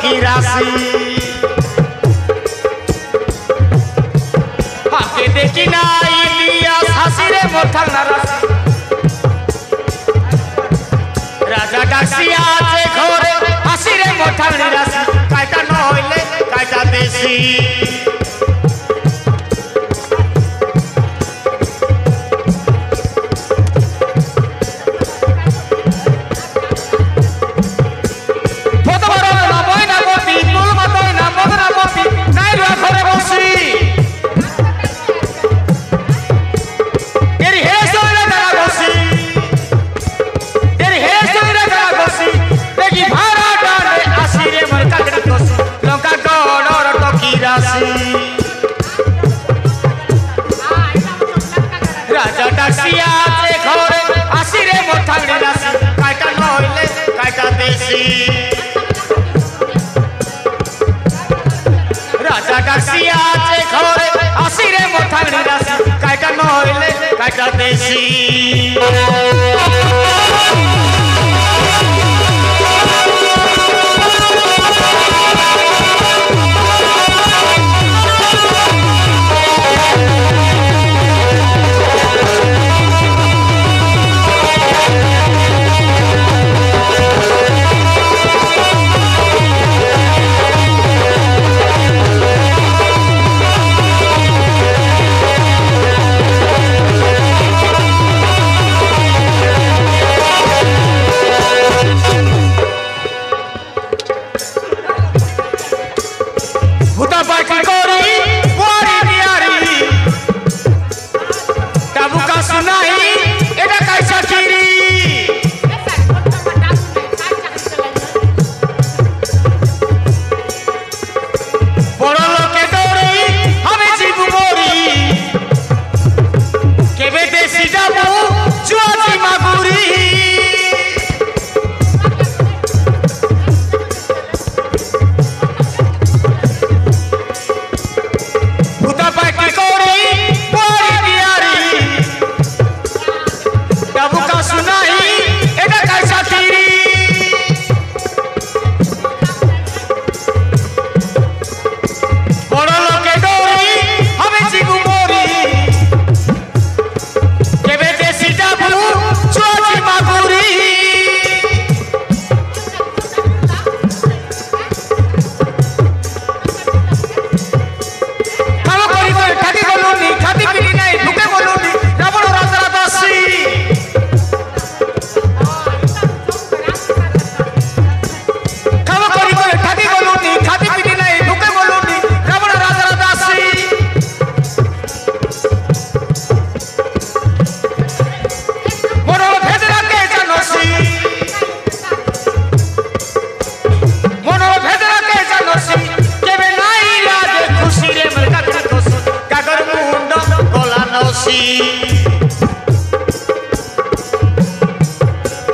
की राशि हाके देखी ना इलियास हासि रे मोर थांगना राशि राजा डाक्सिया जे घरे हासि रे मोर थांगनी राशि कायटा न हইলে कायटा देसी राजा डाक्सिया जे घरे हासि रे मोर थांगनी राशि कायटा न हইলে कायटा देसी राजा डाक्सिया जे घरे हासि रे मोर थांगनी राशि कायटा न हইলে कायटा देसी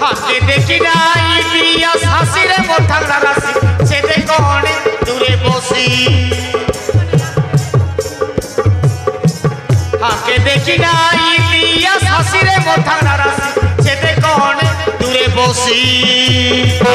हाके देखी ना इलियास हासि रे मोर थांगना राशि से कोणे दूरे बसी हाके देखी ना इलियास हासि रे मोर थांगना राशि से कोणे दूरे बसी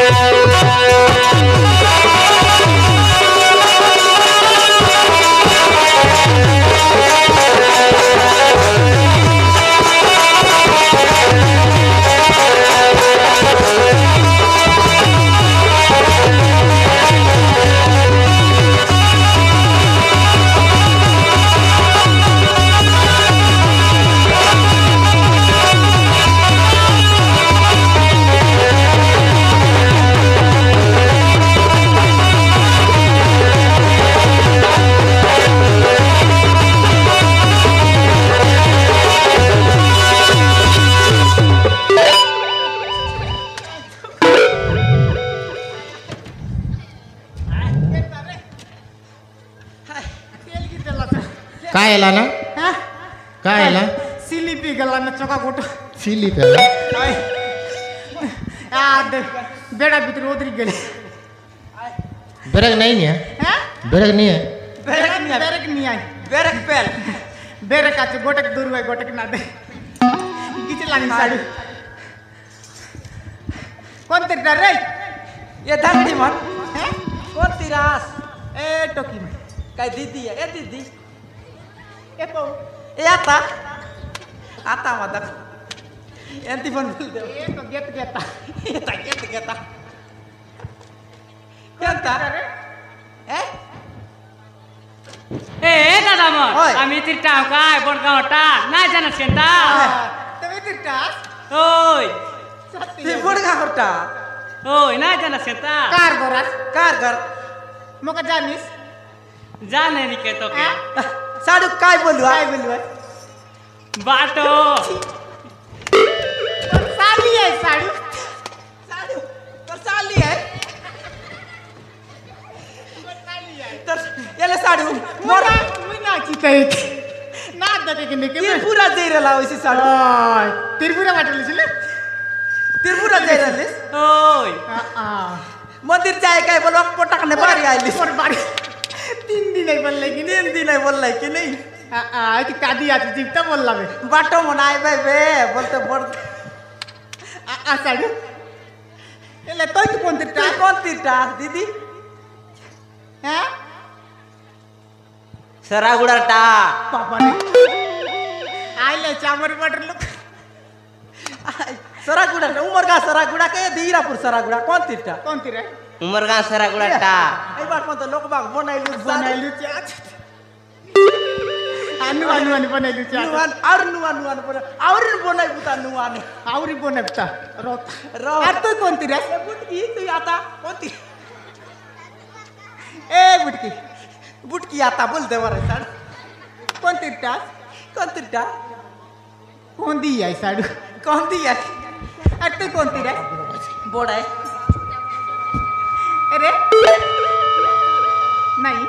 काय आला ना काय आला सिलिपी गला ना चोका गोट सिलिपी आला याद बेड़ा भीतर उतरी गेले ब्रेक नहीं है ब्रेक नहीं है बेरक नहीं आई बेरक पेल बेरक आते गोटक दूर हुए गोटक ना दे किचे लानी साड़ी कौन तेरे डर रही ये धंधी मन कोणती रास ए टोकी में काय दीदी आहे ए दीदी ए पो ए आता मदक ಎಂತಿ ಬಂದಿಲ್ದೆ ए तो गेट गेता घेता ಎಂತ ए ए दादा मग होय. आम्ही ती टाव काय बोडगाव टा नाही जाणार शेंटा तुम्हें तिरटा होय सत्य ती बुडगा होता होय नाही जाणार शेंटा कार गोरास कार घर मोका जानिस जा नाही निके तो के साडू काय बोलू काय बोलू बाटो साली है साडू साडू तर चालली आहे तर याला साडू मोर मोरा मुना की कही ना दते कि निके त्रिपुरा जाइरला वैसी साडू ओय त्रिपुरा वाटले छिले त्रिपुरा जाइरलीस होय आ मंदिर जाय काय बोलवा पोटाकने बारी आलीस और बारी 3 दिन नहीं बोलले कि तीन दिन आहे बोललाय की नाही ती कादी आती जीवता बोलला बे बाटो म्हणाय बाय बे बोलते बोल आ साडू एले तो कोण तिरटा कोणती टास दीदी हैं सरागुडा टा पापा ने आइले चामर बटर लोग सरागुडा उमरगा सरागुडा के धीरापुर सरागुडा कोणती टा कौन तिरे उमरगा सरागुडा टा এই बाट मत लोक बाग बनाइलु बनाइलु चाच अनु अनु अनु बनाइलु चाच नुवान नुवान और बनाइ बुता नुवान आउरी बनपता रोत रो আর তুই কোন তিরে बुटकी तू आता कोणती ए बुटकी बुटकी आता बोल दे बरं साडू কোন তিরটা कोणती टा কোন দি আই সাডু कोणती आहे আর তুই কোন তিরে बोड आहे अरे नहीं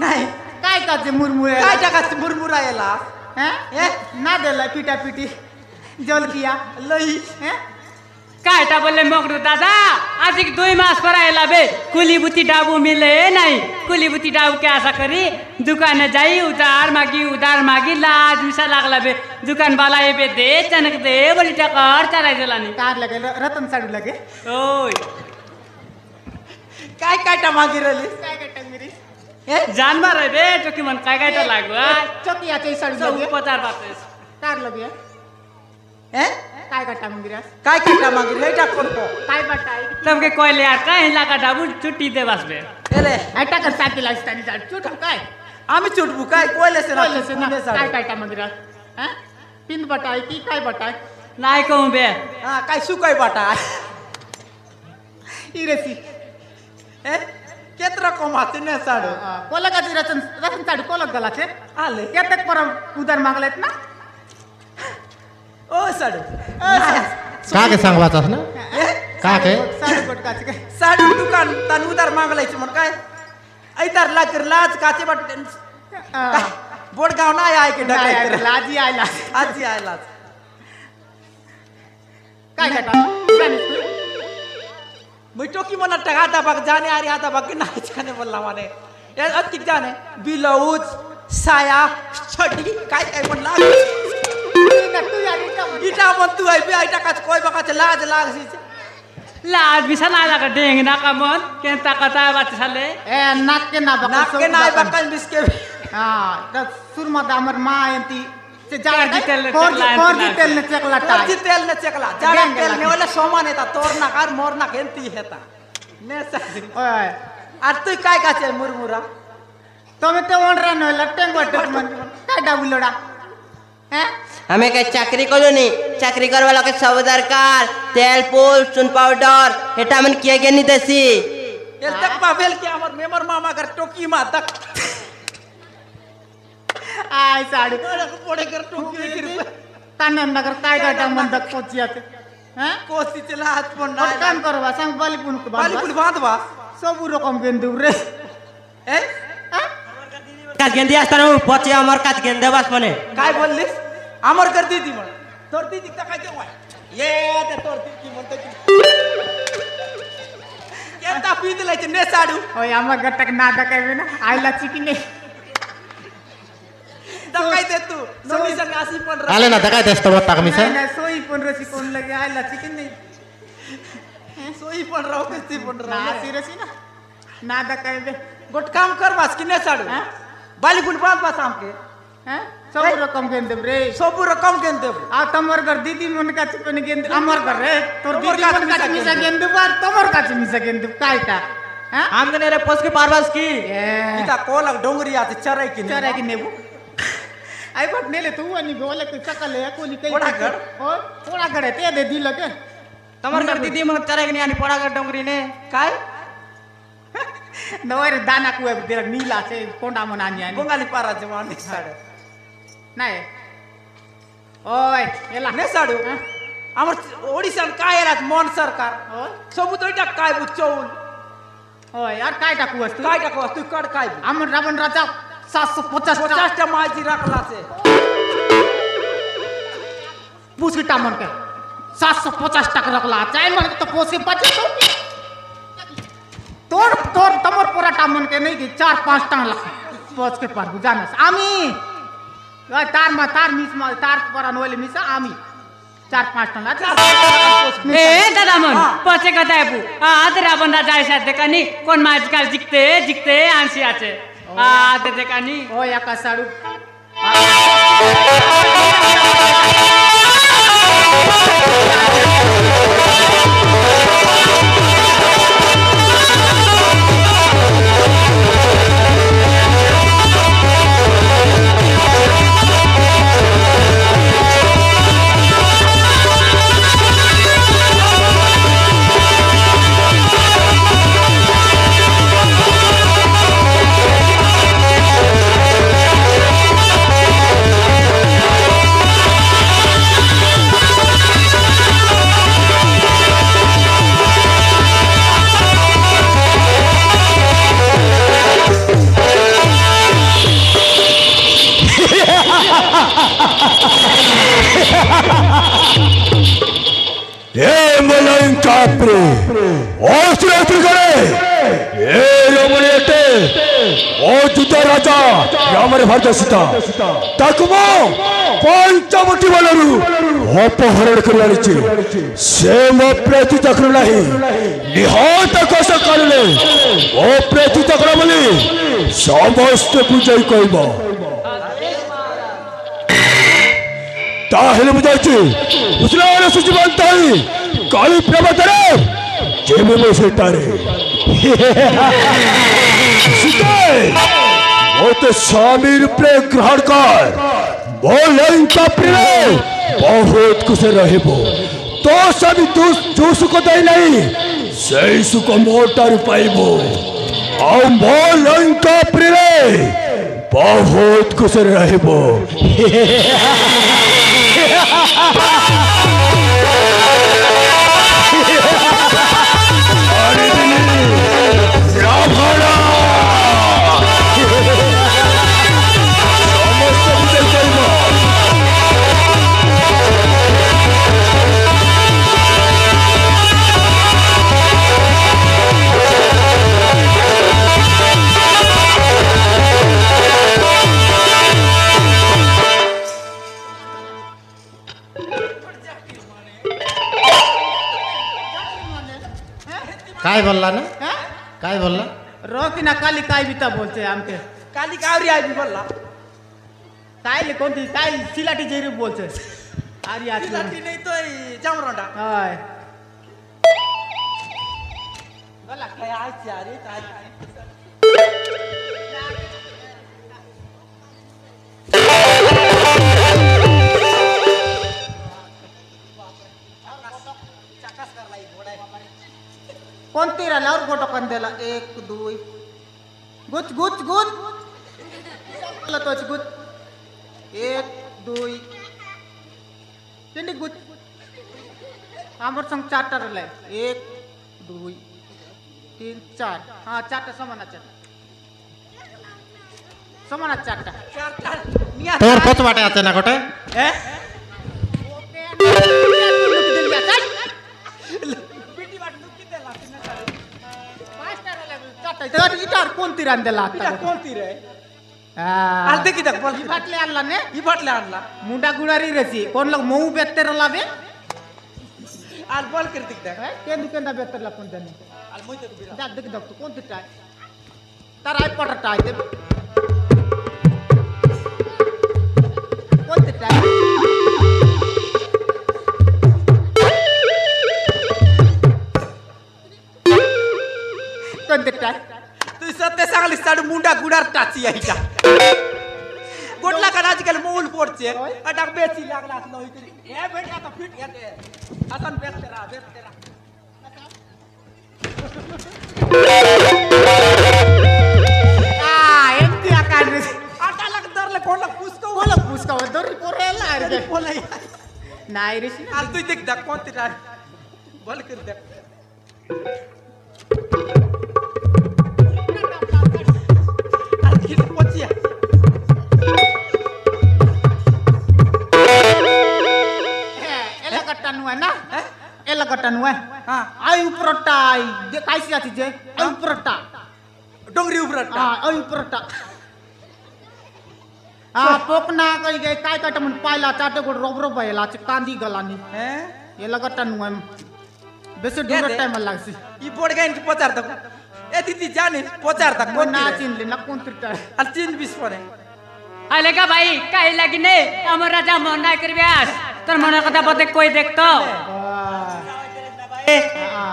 नाही काय काचे मुरमुरे काय टाकायचं मुरमुरा याला हैं ए? ना देला पिटा पिटी जल किया लई हैं काय टा बोलले मोगरू दादा आजिक 2 मास पर आयला बे कुलीबुती डाबू मिले नाही कुलीबुती डाबू के आशा करी दुकान जाई उधार मागी लाज मिसा लागला बे दुकान वाला ये बे दे चनक दे बोली टकर चला जलानी कार लगे रतन साडू लगे होय काय काय टा मागी राहिली काय कटक मेरी ए जानवर आहे बे तो की मन काय काय टा लागू चकिया चे साडू सब लगे उपचार बातेस कार लगे ए काय कटा मंगिरास काय काय टा मागी लई टा कोणतो काय बटाई तुमके कोयले यार काय हिला का डाबू छुट्टी दे बस बे एले ऐटा कर साथी लास्तानी साडू चुट काय आम्ही चुटबू काय कोयले से बोले से ना पुणे काय साडू कटा मंगिरास हैं पिन बटाई की काय बटाई नाही कहूं बे हा काय सुकाय बाटा इरेसी ए केतरा कमाते ने साडू कोलगाची रतन रतन साडू कोलग गलाचे आले केतक पर उधर मागलेत ना ओ साडू का के सांगवाचास ना का के साडू गोटकाचे काय साडू दुकान तन उधार मागलायचं म्हण काय ऐतार लाकर लाज काचे बाट बोडगाव नाही आहे की काय ढकाय लाजी आयला आजी आयला काय कटा जानिस तू मिठो की मला टगाता बघ जाने आ रहा था बघ नाही जाने बोलला माने या अति जाने ब्लाउज साया छडी काय काय म्हणला ना तू यारी का इटा मन तू आई बी आइटा का कोई बका लाज लाग सी लाज मिसा नाही लागा डेंग ना का मन केंता कथा बात साले ए नाक के ना बका नाक के नाय बकन बिस्के हां त सुरमा दामर मा यंती से जाडा कोरजी तेल ने कोरजी चकला कोरजी यंती तेल ने चकला कोरजी टाय तेल ने चकला जाडा गेंग तेल ने लागी. वाला सोमान येता तोरना कार मोरना केंती हेता ने सा ओय आर तू काय काचे मुरमुरा તમે તો ઓણ રે ન લટેંગ વટક મન काय डाबुलडा हैं हमें कहीं चाकरी करो नहीं चाकरी कर वाला के सब दरकार तेल पोल चुन पाउडर हेटा मन किया गया नहीं देसी एल तक पावेल के हमर मेमर मामा कर टोकी मा तक आय साडू पोड़े कर टोकी रुपये कानन नगर काय गाटा मन दक पोचियाते हैं कोसी चला हाथ पण और काम करवा सांग बालीपुन के बाली बाद पुल बांध बा सब रकम गेंदू रे ए हैं कात गेंदी असताना पचे अमर कात गेंदे बस मने काय बोललीस आमर कर दीदी म्हण तोर दीदी का काय जेवाय ये ते तोर दीदी म्हणतो की केता पीत लायचे ने साडू ओय आमा गटक नादा काय ना आयला चिकी नाही दकाय दे तू सोनी संग आसी पण आले ना काय तेच तर बत्ता कमी नाही, नाही, सोई पण रसी कोण लगे आयला चिकी नाही सोई पण राव कस्ती पण ना राव सिरसी ना ना दा कहबे गोट काम कर बास किने साडू हाँ? बाली फुल बात बास हमके हैं सब रकम गेन देब रे सब रकम केन देब आ तमर घर दीदी मन का चिपन गेन अमर कर रे तोर तमर दीदी का मन का मिसा गेन देब और तमर का मिसा गेन देब कायटा हैं हम कने रे पोस के पारवास की इता कोलक डोंगरी आते चराई किने चरा की नेबू आई बट नेले तू अनि बोले तू सकल है कोली कई पोड़ागढ़? और पोड़ागढ़ है ते दे दी लगे तमर कर दीदी मन चरे के नहीं पड़ा कर डोंगरी ने काय नवर दाना कुए देर नीला से कोंडा मन आनी आनी बंगाली पारा जवानी साडे नाही ओय एला ने साडू हाँ? আমার ওড়িশার কায়রাত মন সরকার ओय সবু তো এটা কাইবু চৌল ओय यार कायटा कुएस तू কাইটা কস তুই কর কাইবু আমন রাবণ রাজা 750 50টা মাঝি রাখলা সে पूछ के टामन के 750 टक रखला चाहे मन तो पोसे बचे तो तोर तोर तमर पूरा टामन के नहीं कि 4-5 टन ला पोछ के पर जानस आमी ओय तार मिस मा तार पर नोले मिस आमी 4-5 टन ला ए दादा मन पचे कता है पु आते रावण राजा ऐसा देखा नहीं कौन माजकाल जिकते आंसी आचे आते देखा नहीं ओ या का साडू Capri, Austria Trigare, Romanete, O Juta Raja, Yamare Bhartasita, Takumo, Panchamuti Valaru, Opoharan Kuranichi, Sema Preti Takrulahi, Nihata Kasa Karule, O Preti Takramali, Samaste Pujai Koiba. Tahil मुझे उसने सूची बनता ही काली प्रभा तेरे जेबे में से तारे सीते वो तो शामिर प्रे ग्रहण कर बोले इनका प्रिय बहुत कुछ रहे वो तो सभी जूस को दे नहीं सही सुको मोटर पाई वो और बोले इनका प्रिय बहुत कुछ रहे वो काय बोलला ना काय बोलला रोकी ना काली काय बिता बोलते हमके काली कावरी आई भी बोलला काय ले कोणती काय सिलाटी जेरी बोलते अरे आज लाठी नहीं तो जामरोंडा हाय बोला काय आज यारी काय कोणती राहिला और फोटो पण दिला 1 2 गुच गुच गुच तोच गुच 1 2 तिंडी गुच आमर संग 4टा राहिला 1 2 3 4 हां 4टा समानात 4टा तोर पोच वाटे आते ना गोटे तर इटार कोणती रांदेला आता कोणती रे आ आलते की तक बोल फाटले आणला ने ई फाटले आणला मुंडा गुडारी रची कोण लोक मऊ बेत्तर लावे आल बोल कर दिख दे ते दुकानदा बेत्तर ला कोण त्याने आल मोय तक बिरा दाद देख दक्तो कोणती टाय তারাই পটাটাই দেবে কোনটা কোনটা তুই সত্যি সাগলি সাড়ু মুন্ডা গুড়ার টাচি আইটা গোটলা কান আজকাল মূল পড়ছে এটা বেশি লাগলা নই এ বেটা তো ফিট গেছে আসান বেশ তেরা এমতি আকার আটা লাগ দরলে কোন পুষ্কো বলো পুষ্কা দরি পরে আর বলে নাই রে আর তুই দেখ দেখ কোনটা বল করে দেখ আর কি পচিয়া এলাকাটা নুয়া না এলাকাটা নুয়া হ্যাঁ আই উপরটাই যে কাইসি আছে যে আই উপরটা डोंगरी उपरटा हां आय उपरटा पोकना कई गए काय काट मन पाइला चाटे को रोब रोब भयला छ कांदी गलानी हैं ये लगटा नुआ बेसे दूर टाइम लागसी ई बोर्ड गाइन के पचार तक ए दीदी जाने पचार तक को ना चिन ले ना कोन त्रिटा আর 3-20 পরে আলে কা ভাই কাই লাগি নে আমার রাজা মন নাই করবে আস তোর মনের কথা বলতে কই দেখতো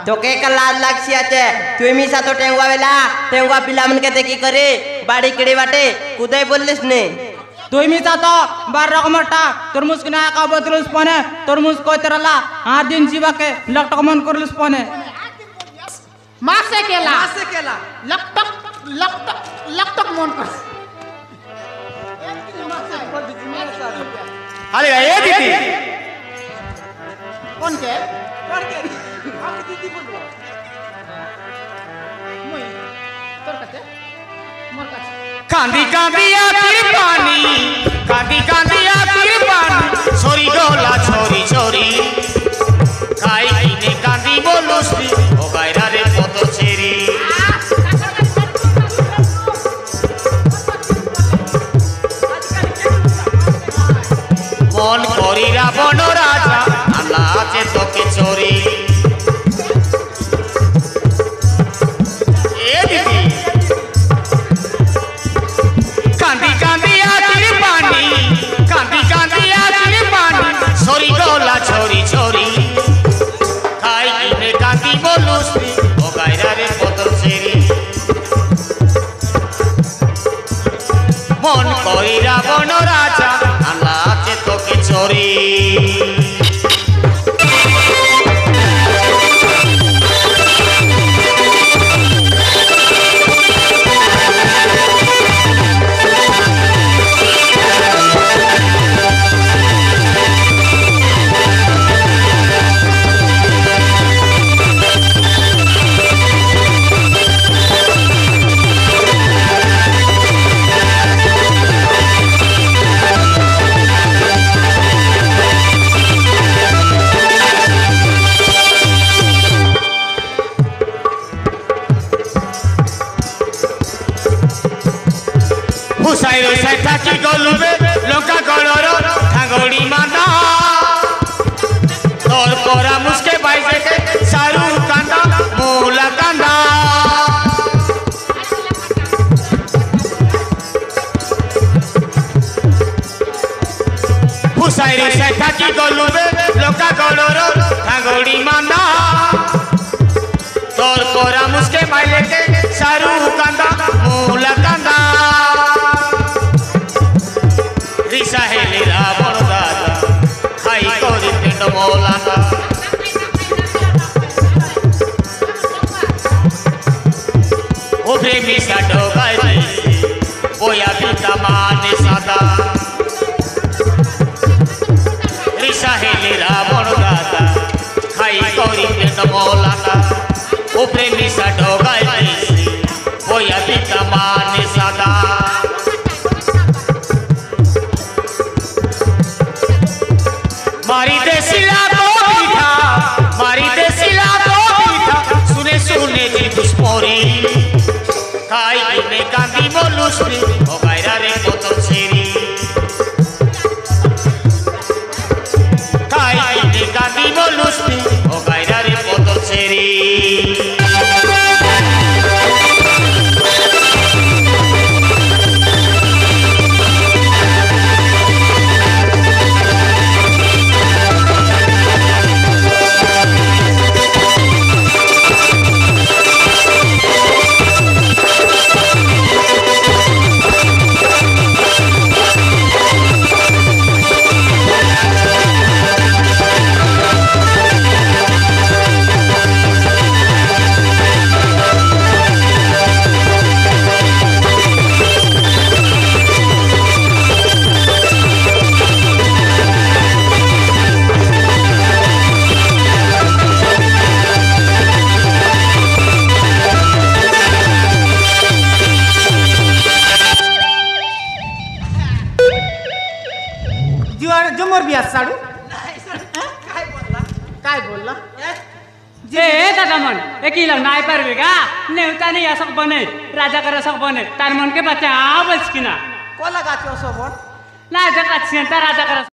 তোকে का लाज लागसी আছে তুই মিছা তো টেঙ্গুয়া বেলা টেঙ্গুয়া পিলা মনকে দেখি করে বাড়ি কেড়ে বাটে কুদাই বললিস নে তুই মিছা তো 12 রকমটা তরমুজ কিনা কা বদলুস পনে তরমুজ কই তেরালা 8 দিন जीवाके लकटक मन करलुस पने मासे केला केला लकटक मन कर अरे ये दीदी कौन के हम दीदी बोलो मुई तोर काছে मोर काছে कांदी कांदी आखिर पानी कांदी कांदी आखिर पानी छोरी गला छोरी छोरी खाई किने कांदी बोलुसली ओ गायरा रे पतो छेरी मन करी रावण राजा आला আছে তোকে চোরি ए दीदी कांदी कांदी आखिर पानी कांदी कांदी आखिर पानी छोरी गला छोरी छोरी खाई किने कांदी बोलुसली ओ गायरा रे पतल छेरी मन करी रावण राजा आला আছে তোকে চোরি हुसाई रोसाई थाकी गलुबे लंका गलर ठांगड़ी माना तोर परा मुस्के बाइजे के सारू कांदा मूला कांदा हुसाई रोसाई थाकी गलुबे लंका गलर ठांगड़ी माना तोर परा मुस्के बाइजे के सारू कांदा मूला कांदा রিসা হেলি রাবণ দাদা খাই করি পিণ্ড মৌলানা ও প্রেমিসা ঢোকাই দিয়েছি বয়া পিতা মানে সাদা রিসা হেলি রাবণ দাদা খাই করি পিণ্ড মৌলানা ও প্রেমিসা ঢোকাই দিয়েছি বয়া পিতা মানে সাদা मारी देसिला तो मीठा सुने सुने जी दुष्पोरी खाई किने कांदी बोलुसली ओ गायरा रे पतल छेरी खाई किने कांदी बोलुसली ओ गायरा रे पतल छेरी बिया साडू काय बोलला काय बोलला ए दादा मन एकीला नाही पारवे का नेवता नाही असं बने राजा कर असं बने तार मन के बच्चा आवच की ना कोला गाचो सोबत नाही जगात राजा कर